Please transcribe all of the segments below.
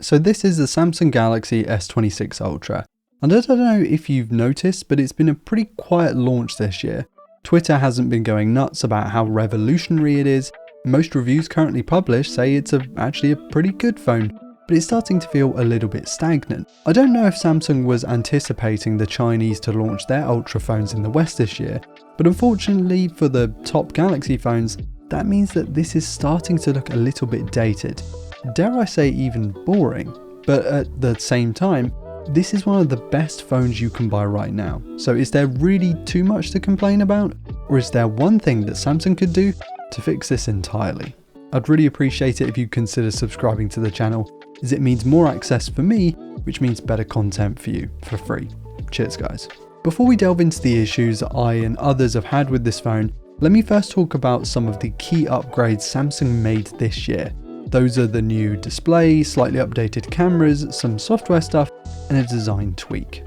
So this is the Samsung Galaxy S26 Ultra, and I don't know if you've noticed, but it's been a pretty quiet launch this year. Twitter hasn't been going nuts about how revolutionary it is. Most reviews currently published say it's actually a pretty good phone, but it's starting to feel a little bit stagnant. I don't know if Samsung was anticipating the Chinese to launch their Ultra phones in the West this year, but unfortunately for the top Galaxy phones, that means that this is starting to look a little bit dated. Dare I say even boring, but at the same time, this is one of the best phones you can buy right now. So is there really too much to complain about? Or is there one thing that Samsung could do to fix this entirely? I'd really appreciate it if you consider subscribing to the channel, as it means more access for me, which means better content for you for free. Cheers guys. Before we delve into the issues I and others have had with this phone, let me first talk about some of the key upgrades Samsung made this year. Those are the new display, slightly updated cameras, some software stuff, and a design tweak.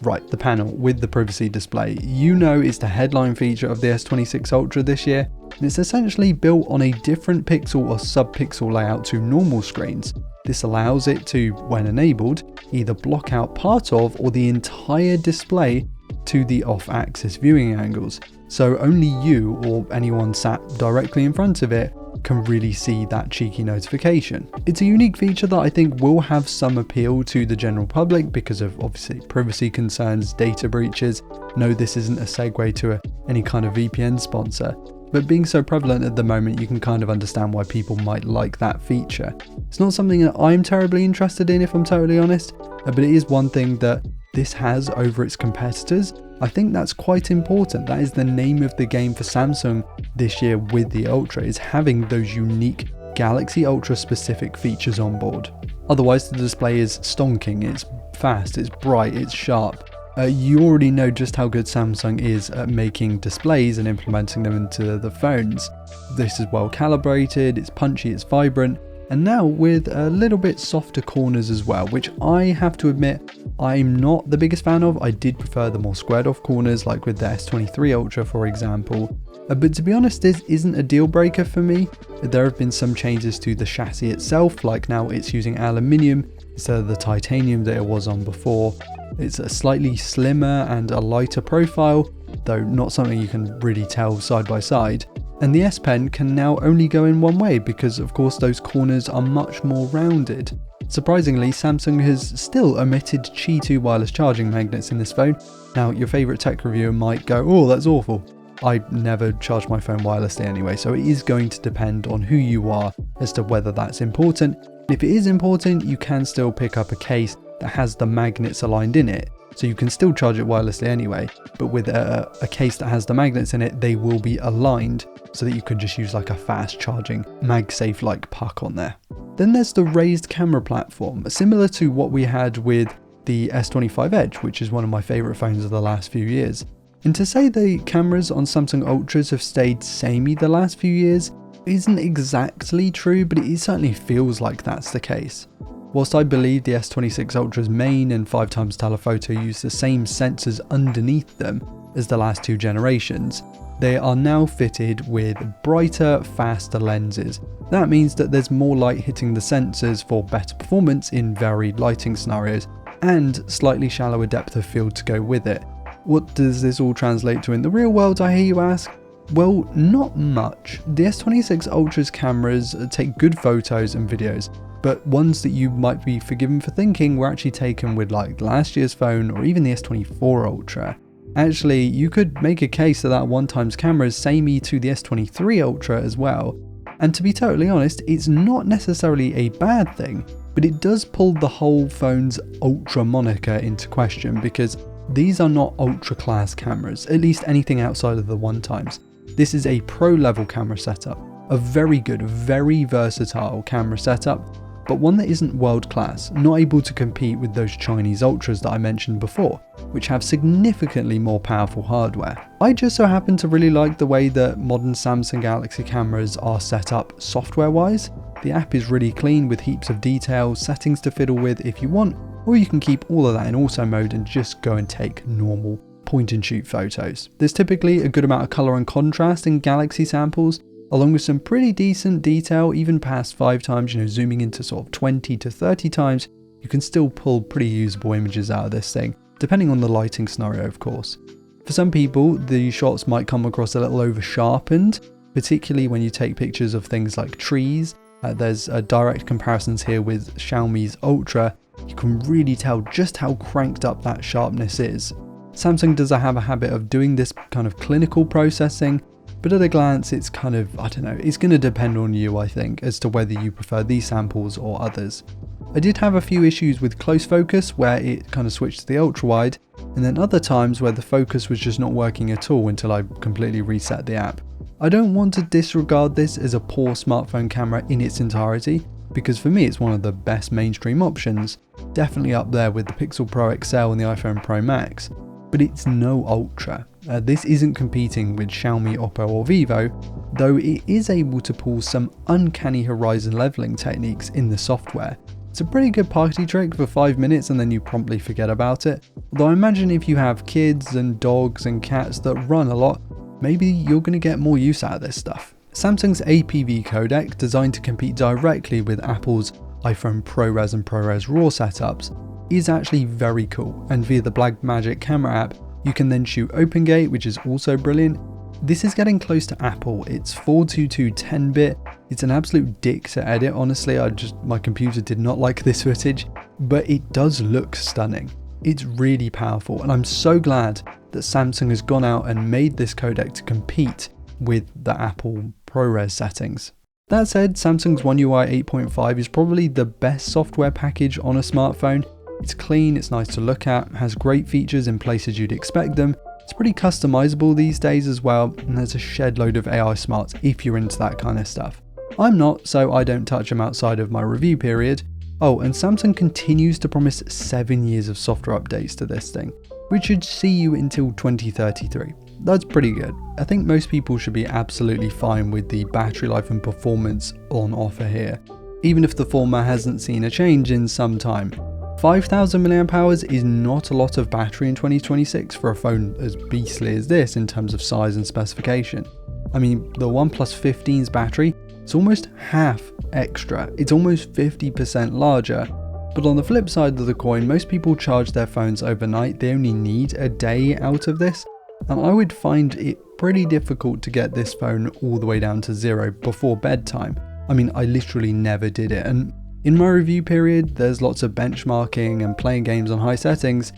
Right, the panel with the privacy display, is the headline feature of the S26 Ultra this year, and it's essentially built on a different pixel or sub-pixel layout to normal screens. This allows it to, when enabled, either block out part of or the entire display to the off-axis viewing angles, so only you or anyone sat directly in front of it can really see that cheeky notification. It's a unique feature that I think will have some appeal to the general public because of obviously privacy concerns, data breaches. No, this isn't a segue to any kind of VPN sponsor, but being so prevalent at the moment, you can kind of understand why people might like that feature. It's not something that I'm terribly interested in, if I'm totally honest, but it is one thing that this has over its competitors. I think that's quite important. That is the name of the game for Samsung this year with the Ultra, is having those unique Galaxy Ultra specific features on board. Otherwise, the display is stonking, it's fast, it's bright, it's sharp. You already know just how good Samsung is at making displays and implementing them into the phones. This is well calibrated, it's punchy, it's vibrant, and now with a little bit softer corners as well, which I have to admit I'm not the biggest fan of. I did prefer the more squared off corners, like with the S23 Ultra for example. But to be honest, this isn't a deal breaker for me. There have been some changes to the chassis itself, like now it's using aluminium instead of the titanium that it was on before. It's a slightly slimmer and a lighter profile, though not something you can really tell side by side. And the S Pen can now only go in one way because of course those corners are much more rounded. Surprisingly, Samsung has still omitted Qi 2 wireless charging magnets in this phone. Now your favourite tech reviewer might go, oh that's awful. I never charge my phone wirelessly anyway, so it is going to depend on who you are as to whether that's important. If it is important, you can still pick up a case that has the magnets aligned in it. So you can still charge it wirelessly anyway, but with a case that has the magnets in it, they will be aligned so that you can just use like a fast charging MagSafe like puck on there. Then there's the raised camera platform, similar to what we had with the S25 Edge, which is one of my favourite phones of the last few years. And to say the cameras on Samsung Ultras have stayed samey the last few years isn't exactly true, but it certainly feels like that's the case. Whilst I believe the S26 Ultra's main and 5x telephoto use the same sensors underneath them as the last two generations, they are now fitted with brighter, faster lenses. That means that there's more light hitting the sensors for better performance in varied lighting scenarios, and slightly shallower depth of field to go with it. What does this all translate to in the real world, I hear you ask? Well, not much. The S26 Ultra's cameras take good photos and videos, but ones that you might be forgiven for thinking were actually taken with like last year's phone or even the S24 Ultra. Actually, you could make a case that 1x camera is samey to the S23 Ultra as well. And to be totally honest, it's not necessarily a bad thing, but it does pull the whole phone's Ultra moniker into question because these are not Ultra class cameras, at least anything outside of the 1x. This is a pro level camera setup, a very good, very versatile camera setup, but one that isn't world class, not able to compete with those Chinese Ultras that I mentioned before, which have significantly more powerful hardware. I just so happen to really like the way that modern Samsung Galaxy cameras are set up software wise. The app is really clean with heaps of detail, settings to fiddle with if you want, or you can keep all of that in auto mode and just go and take normal point and shoot photos. There's typically a good amount of color and contrast in Galaxy samples, along with some pretty decent detail, even past 5 times, zooming into sort of 20 to 30 times, you can still pull pretty usable images out of this thing, depending on the lighting scenario, of course. For some people, the shots might come across a little over sharpened, particularly when you take pictures of things like trees. There's direct comparisons here with Xiaomi's Ultra. You can really tell just how cranked up that sharpness is. Samsung does have a habit of doing this kind of clinical processing, but at a glance it's kind of, I don't know, it's going to depend on you, I think, as to whether you prefer these samples or others. I did have a few issues with close focus where it kind of switched to the ultra wide, and then other times where the focus was just not working at all until I completely reset the app. I don't want to disregard this as a poor smartphone camera in its entirety, because for me it's one of the best mainstream options, definitely up there with the Pixel Pro XL and the iPhone Pro Max, but it's no Ultra. This isn't competing with Xiaomi, Oppo or Vivo, though it is able to pull some uncanny horizon leveling techniques in the software. It's a pretty good party trick for 5 minutes and then you promptly forget about it, although I imagine if you have kids and dogs and cats that run a lot, maybe you're going to get more use out of this stuff. Samsung's APV codec, designed to compete directly with Apple's iPhone ProRes and ProRes RAW setups, is actually very cool, and via the Blackmagic camera app, you can then shoot OpenGate, which is also brilliant. This is getting close to Apple. It's 422 10-bit. It's an absolute dick to edit, honestly. My computer did not like this footage, but it does look stunning. It's really powerful, and I'm so glad that Samsung has gone out and made this codec to compete with the Apple ProRes settings. That said, Samsung's One UI 8.5 is probably the best software package on a smartphone. It's clean, it's nice to look at, has great features in places you'd expect them. It's pretty customizable these days as well, and there's a shed load of AI smarts if you're into that kind of stuff. I'm not, so I don't touch them outside of my review period. Oh, and Samsung continues to promise 7 years of software updates to this thing, which should see you until 2033. That's pretty good. I think most people should be absolutely fine with the battery life and performance on offer here, even if the former hasn't seen a change in some time. 5000 mAh is not a lot of battery in 2026 for a phone as beastly as this in terms of size and specification. I mean, the OnePlus 15's battery is almost half extra. It's almost 50% larger. But on the flip side of the coin, most people charge their phones overnight. They only need a day out of this. And I would find it pretty difficult to get this phone all the way down to 0 before bedtime. I mean, I literally never did it. And in my review period, there's lots of benchmarking and playing games on high settings.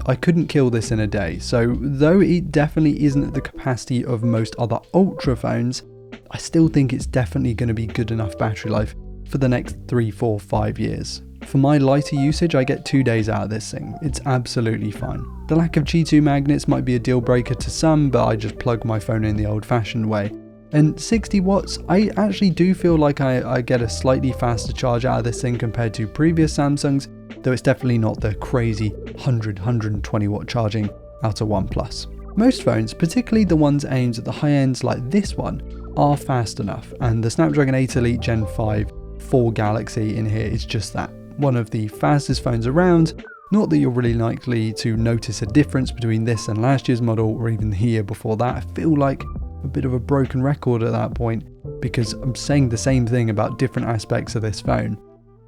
I couldn't kill this in a day. So though it definitely isn't at the capacity of most other Ultra phones, I still think it's definitely going to be good enough battery life for the next 3, 4, 5 years. For my lighter usage, I get 2 days out of this thing. It's absolutely fine. The lack of Qi2 magnets might be a deal breaker to some, but I just plug my phone in the old fashioned way. And 60 watts, I actually do feel like I get a slightly faster charge out of this thing compared to previous Samsungs, though it's definitely not the crazy 120 watt charging out of OnePlus. Most phones, particularly the ones aimed at the high ends like this one, are fast enough, and the Snapdragon 8 Elite Gen 5 4 Galaxy in here is just that. One of the fastest phones around. Not that you're really likely to notice a difference between this and last year's model or even the year before that. I feel like a bit of a broken record at that point because I'm saying the same thing about different aspects of this phone.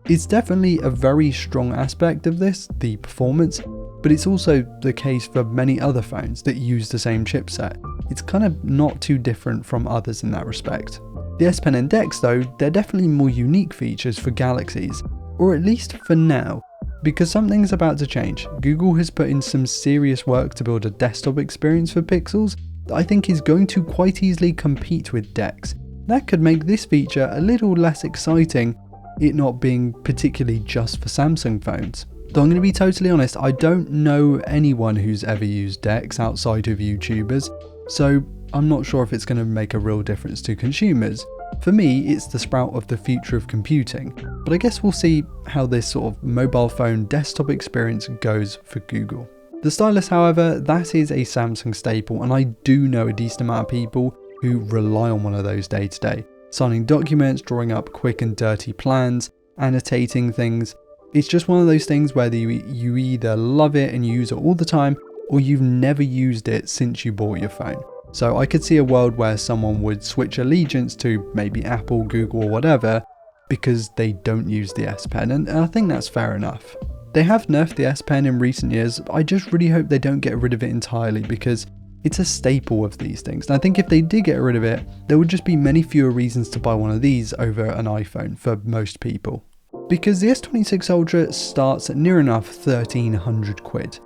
It's definitely a very strong aspect of this, the performance, but it's also the case for many other phones that use the same chipset. It's kind of not too different from others in that respect. The S Pen and Dex though, they're definitely more unique features for Galaxies, or at least for now, because something's about to change. Google has put in some serious work to build a desktop experience for Pixels that I think is going to quite easily compete with Dex. That could make this feature a little less exciting, it not being particularly just for Samsung phones. Though I'm going to be totally honest, I don't know anyone who's ever used Dex outside of YouTubers, so I'm not sure if it's going to make a real difference to consumers. For me, it's the sprout of the future of computing, but I guess we'll see how this sort of mobile phone desktop experience goes for Google. The stylus, however, that is a Samsung staple, and I do know a decent amount of people who rely on one of those day to day. Signing documents, drawing up quick and dirty plans, annotating things. It's just one of those things where you either love it and use it all the time, or you've never used it since you bought your phone. So I could see a world where someone would switch allegiance to maybe Apple, Google, or whatever because they don't use the S Pen, and I think that's fair enough. They have nerfed the S Pen in recent years. I just really hope they don't get rid of it entirely because it's a staple of these things. And I think if they did get rid of it, there would just be many fewer reasons to buy one of these over an iPhone for most people. Because the S26 Ultra starts at near enough 1300 quid.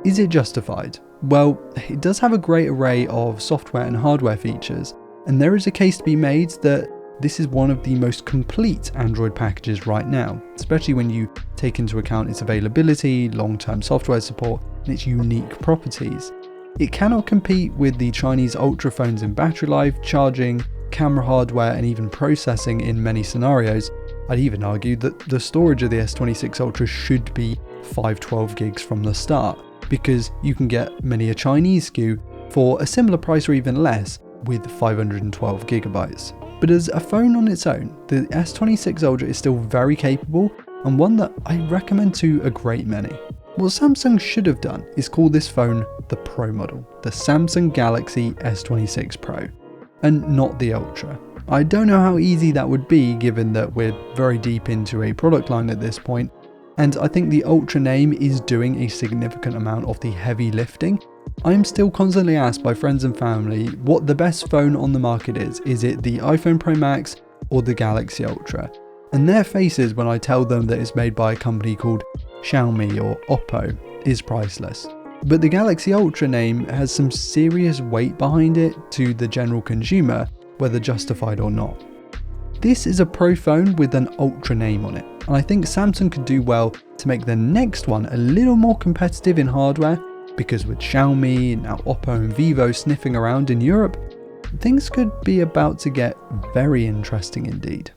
Is it justified? Well, it does have a great array of software and hardware features, and there is a case to be made that this is one of the most complete Android packages right now, especially when you take into account its availability, long-term software support, and its unique properties. It cannot compete with the Chinese Ultra phones in battery life, charging, camera hardware, and even processing in many scenarios. I'd even argue that the storage of the S26 Ultra should be 512 gigs from the start, because you can get many a Chinese SKU for a similar price or even less with 512 gigabytes. But as a phone on its own, the S26 Ultra is still very capable and one that I recommend to a great many. What Samsung should have done is call this phone the Pro model, the Samsung Galaxy S26 Pro, and not the Ultra. I don't know how easy that would be given that we're very deep into a product line at this point, and I think the Ultra name is doing a significant amount of the heavy lifting. I'm still constantly asked by friends and family what the best phone on the market is. Is it the iPhone Pro Max or the Galaxy Ultra? And their faces when I tell them that it's made by a company called Xiaomi or Oppo is priceless. But the Galaxy Ultra name has some serious weight behind it to the general consumer, whether justified or not. This is a Pro phone with an Ultra name on it, and I think Samsung could do well to make the next one a little more competitive in hardware, because with Xiaomi, now Oppo and Vivo sniffing around in Europe, things could be about to get very interesting indeed.